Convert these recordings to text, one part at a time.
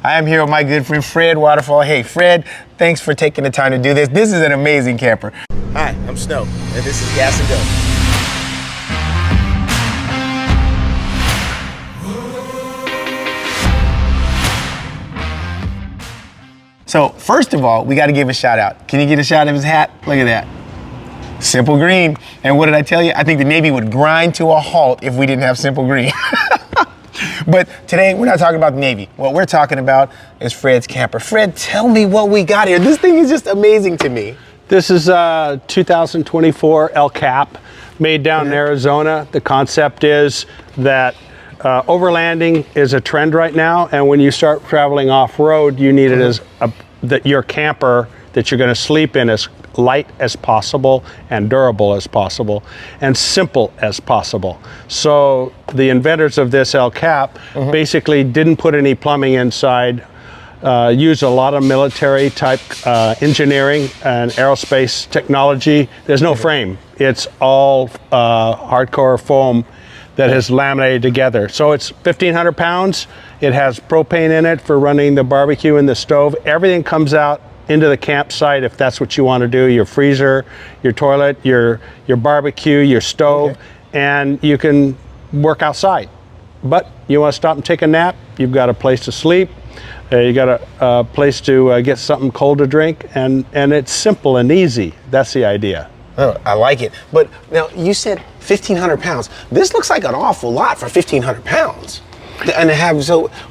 I am here with my good friend Fred Waterfall. Hey Fred, thanks for taking the time to do this. This is an amazing camper. Hi, I'm Snow, and this is Gas and Go. So first of all, we got to give a shout out. Can you get a shot of his hat? Look at that. Simple Green. And what did I tell you? I think the Navy would grind to a halt if we didn't have Simple Green. But today, we're not talking about the Navy. What we're talking about is Fred's camper. Fred, tell me what we got here. This thing is just amazing to me. This is a 2024 El Cap made down in Arizona. The concept is that overlanding is a trend right now, and when you start traveling off-road, you need it as that your camper that you're going to sleep in is light as possible and durable as possible and simple as possible. So the inventors of this El Cap basically didn't put any plumbing inside, used a lot of military type engineering and aerospace technology. There's no frame. It's all hardcore foam that is laminated together. So it's 1,500 pounds. It has propane in it for running the barbecue in the stove. Everything comes out into the campsite if that's what you want to do. Your freezer, your toilet, your barbecue, your stove, and you can work outside. But you want to stop and take a nap, you've got a place to sleep, you got a place to get something cold to drink, and it's simple and easy. That's the idea. Oh, I like it. But now you said 1,500 pounds. This looks like an awful lot for 1,500 pounds. And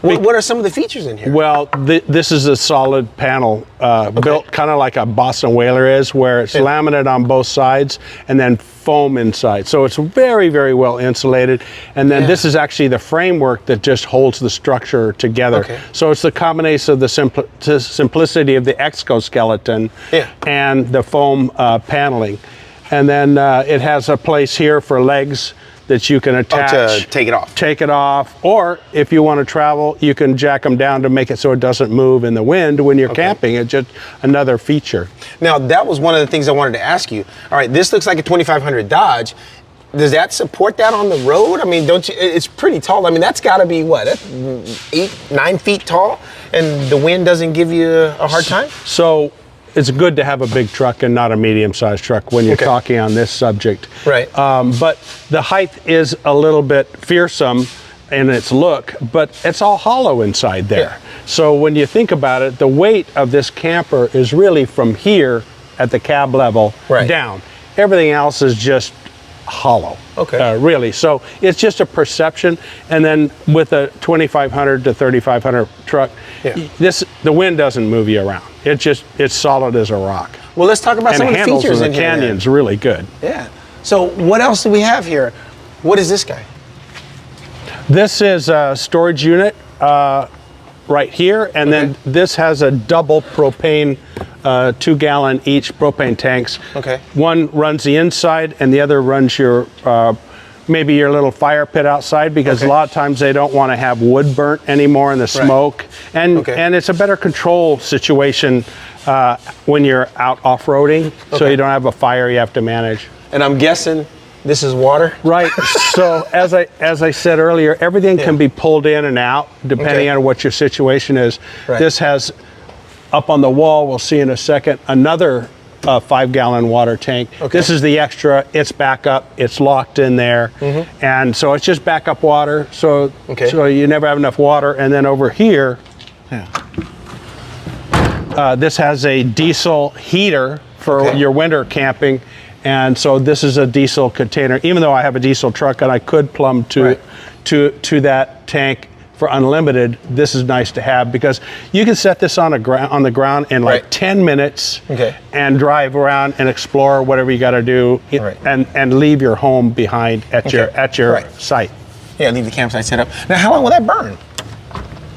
what are some of the features in here? Well, this is a solid panel built kind of like a Boston Whaler is, where it's laminate on both sides and then foam inside. So it's very, very well insulated. And then this is actually the framework that just holds the structure together. So it's the combination of the simplicity of the exoskeleton and the foam paneling. And then it has a place here for legs that you can attach. To take it off. Take it off. Or if you want to travel, you can jack them down to make it so it doesn't move in the wind when you're camping. It's just another feature. Now, that was one of the things I wanted to ask you. All right, this looks like a 2500 Dodge. Does that support that on the road? I mean, don't you? It's pretty tall. I mean, that's got to be what, 8-9 feet tall, and the wind doesn't give you a hard time? So it's good to have a big truck and not a medium-sized truck when you're talking on this subject. Right. But the height is a little bit fearsome in its look, but it's all hollow inside there. So when you think about it, the weight of this camper is really from here at the cab level down. Everything else is just hollow, really. So it's just a perception. And then with a 2,500 to 3,500 truck, the wind doesn't move you around. It's solid as a rock. Well, let's talk about some of the features in the here. canyon's really good. Yeah. So what else do we have here? What is this guy? This is a storage unit right here, and then this has a double propane 2-gallon each propane tanks. One runs the inside and the other runs your maybe your little fire pit outside, because a lot of times they don't want to have wood burnt anymore in the smoke. And it's a better control situation when you're out off-roading, so you don't have a fire you have to manage. And I'm guessing this is water? Right. So as I said earlier, everything can be pulled in and out depending on what your situation is. This has, up on the wall, we'll see in a second, another 5-gallon water tank. This is the extra. It's backup. It's locked in there, and so it's just backup water. So so you never have enough water. And then over here, this has a diesel heater for your winter camping, and so this is a diesel container. Even though I have a diesel truck and I could plumb to that tank for unlimited, this is nice to have, because you can set this on the ground in like 10 minutes and drive around and explore whatever you got to do and leave your home behind at your site. Yeah, leave the campsite set up. Now, how long will that burn?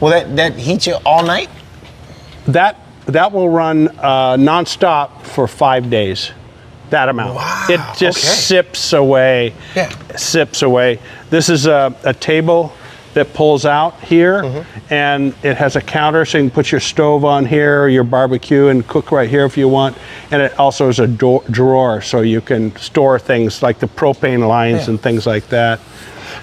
Will that heat you all night? That will run nonstop for 5 days. That amount. Wow. It just sips away. Sips away. This is a table that pulls out here, and it has a counter, so you can put your stove on here, your barbecue, and cook right here if you want. And it also is a drawer, so you can store things like the propane lines and things like that.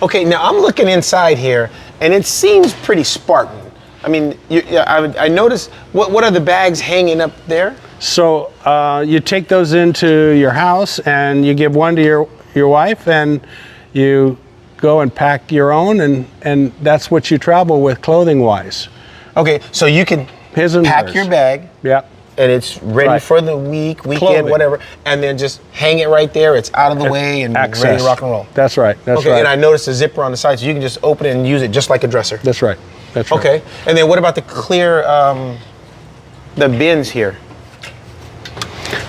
Okay, now I'm looking inside here, and it seems pretty Spartan. I mean, I noticed, what are the bags hanging up there? So you take those into your house and you give one to your wife, and you go and pack your own, and that's what you travel with clothing wise. Okay, so you can pack your bag. Yeah. And it's ready for the weekend, Clothing. whatever, and then just hang it right there. It's out of the way and Access. ready to rock and roll. That's right. That's okay, right. and I noticed a zipper on the side, so you can just open it and use it just like a dresser. That's right. That's right. Okay, and then what about the clear, the bins here?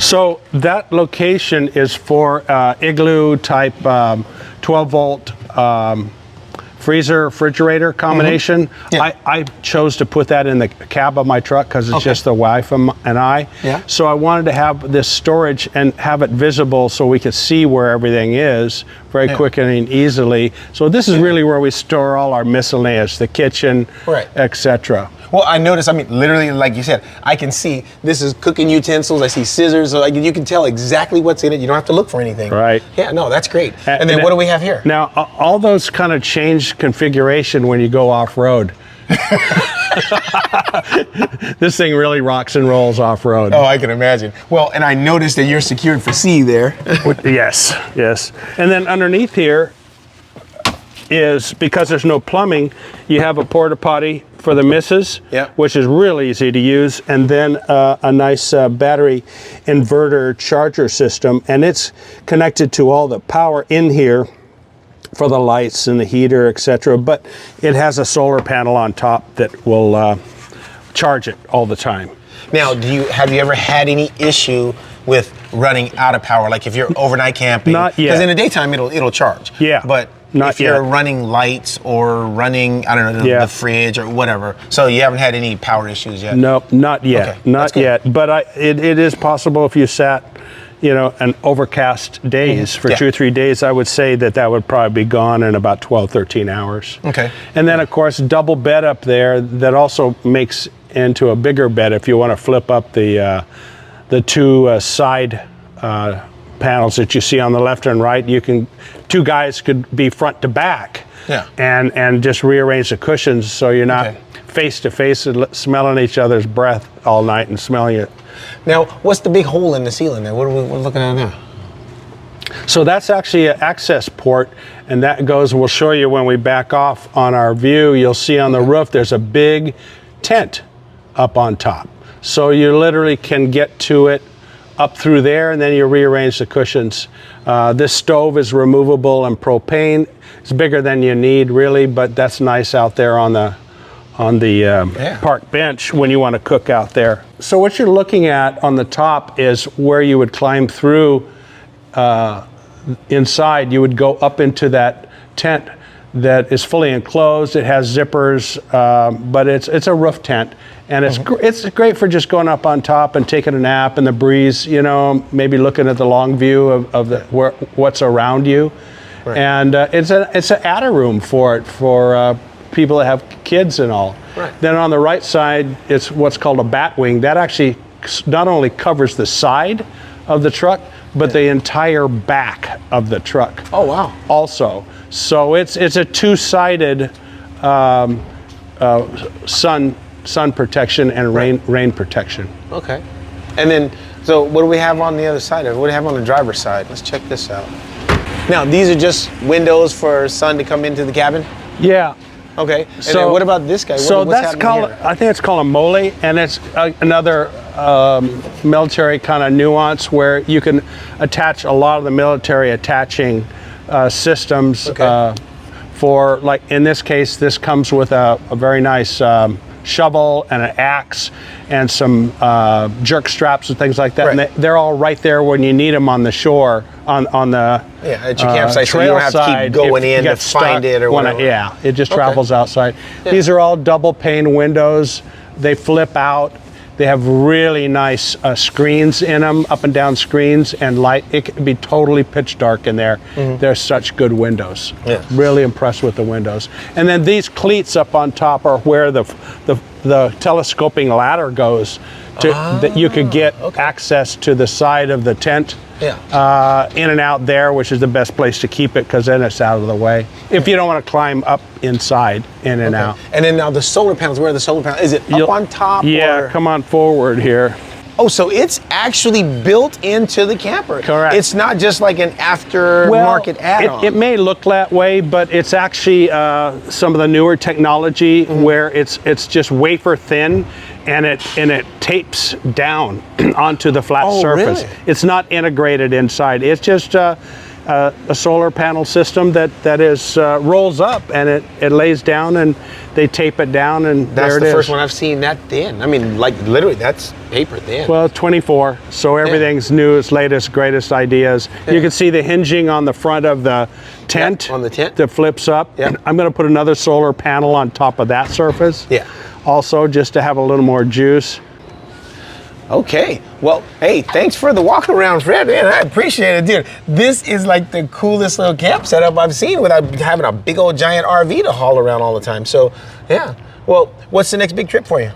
So that location is for igloo type 12-volt freezer refrigerator combination. Mm-hmm. Yeah. I chose to put that in the cab of my truck because it's just the wife and I. Yeah. So I wanted to have this storage and have it visible so we could see where everything is very quickly and easily. So this is really where we store all our miscellaneous, the kitchen, etc. Well, I noticed, I mean, literally, like you said, I can see this is cooking utensils. I see scissors. So you can tell exactly what's in it. You don't have to look for anything. Right. Yeah, no, that's great. And then what do we have here? Now, all those kind of change configuration when you go off-road. This thing really rocks and rolls off-road. Oh, I can imagine. Well, and I noticed that you're secured for C there. Yes, yes. And then underneath here is, because there's no plumbing, you have a porta potty for the missus, which is really easy to use, and then a nice battery inverter charger system, and it's connected to all the power in here for the lights and the heater, etc. But it has a solar panel on top that will charge it all the time. Now, have you ever had any issue with running out of power? Like if you're overnight camping? Not yet. Because in the daytime it'll charge. Yeah. But if you're running lights or running, I don't know, the fridge or whatever, so you haven't had any power issues yet? No, not yet. Okay, not yet. But it is possible if you sat, an overcast days for 2 or 3 days, I would say that would probably be gone in about 12, 13 hours. Okay. And then, of course, double bed up there that also makes into a bigger bed if you want to flip up the two side panels that you see on the left and right. Two guys could be front to back. Yeah. And just rearrange the cushions so you're not face to face smelling each other's breath all night and smelling it. Now, what's the big hole in the ceiling there? What are we looking at now? So that's actually an access port, and that goes, we'll show you when we back off on our view, you'll see on the roof there's a big tent up on top. So you literally can get to it up through there, and then you rearrange the cushions. This stove is removable and propane. It's bigger than you need, really, but that's nice out there on the park bench when you want to cook out there. So what you're looking at on the top is where you would climb through inside. You would go up into that tent that is fully enclosed. It has zippers, but it's a roof tent, and it's great for just going up on top and taking a nap in the breeze. Maybe looking at the long view of what's around you, and it's an attic room for people that have kids and all. Then on the right side, it's what's called a bat wing. That actually not only covers the side of the truck, but the entire back of the truck. Oh, wow. Also. So it's a two-sided sun protection and rain protection. Okay. And then, so what do we have on the other side of it? What do we have on the driver's side? Let's check this out. Now, these are just windows for sun to come into the cabin? Yeah. Okay. And then what about this guy? So what's that's called, here? I think it's called a mole, and it's another military kind of nuance where you can attach a lot of the military attaching systems for, like in this case, this comes with a very nice shovel and an axe and some jerk straps and things like that. And they're all right there when you need them on the shore, on the at your campsite, so you trail don't have side. to keep going in to find it or whatever. Yeah, it just travels outside. Yeah. These are all double pane windows. They flip out. They have really nice screens in them, up and down screens, and light. It can be totally pitch dark in there. They're such good windows. Yeah. Really impressed with the windows. And then these cleats up on top are where the the telescoping ladder goes, that you could get access to the side of the tent. Yeah. In and out there, which is the best place to keep it, because then it's out of the way. If you don't want to climb up inside, in and out. And then now the solar panels, where are the solar panels? Is it up on top? Yeah, or? come on forward here. Oh, so it's actually built into the camper. Correct. It's not just like an aftermarket add-on. It may look that way, but it's actually some of the newer technology where it's just wafer thin, and it tapes down onto the flat surface. Really? It's not integrated inside. It's just a solar panel system that is rolls up, and it lays down, and they tape it down, and That's there it the is. first one I've seen that thin. I mean, like literally, that's paper thin. Well, 24, so everything's newest, latest, greatest ideas. Yeah. You can see the hinging on the front of the tent. Yeah, on the tent. That flips up. Yeah. I'm going to put another solar panel on top of that surface. Yeah. Also, just to have a little more juice. Okay. Well, hey, thanks for the walk around, Fred. Man, I appreciate it, dude. This is like the coolest little camp setup I've seen without having a big old giant RV to haul around all the time. So, yeah. Well, what's the next big trip for you?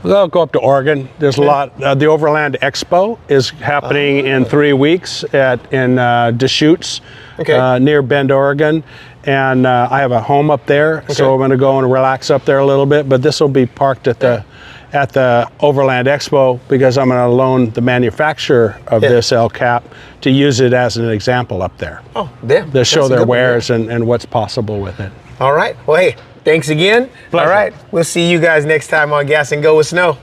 I'll go up to Oregon. There's a lot. The Overland Expo is happening in 3 weeks in Deschutes, near Bend, Oregon. And I have a home up there, so I'm going to go and relax up there a little bit. But this will be parked at the Overland Expo, because I'm going to loan the manufacturer of this El Cap to use it as an example up there. Oh, damn. To show their wares and what's possible with it. All right. Well, hey, thanks again. Pleasure. All right. We'll see you guys next time on Gas and Go with Snow.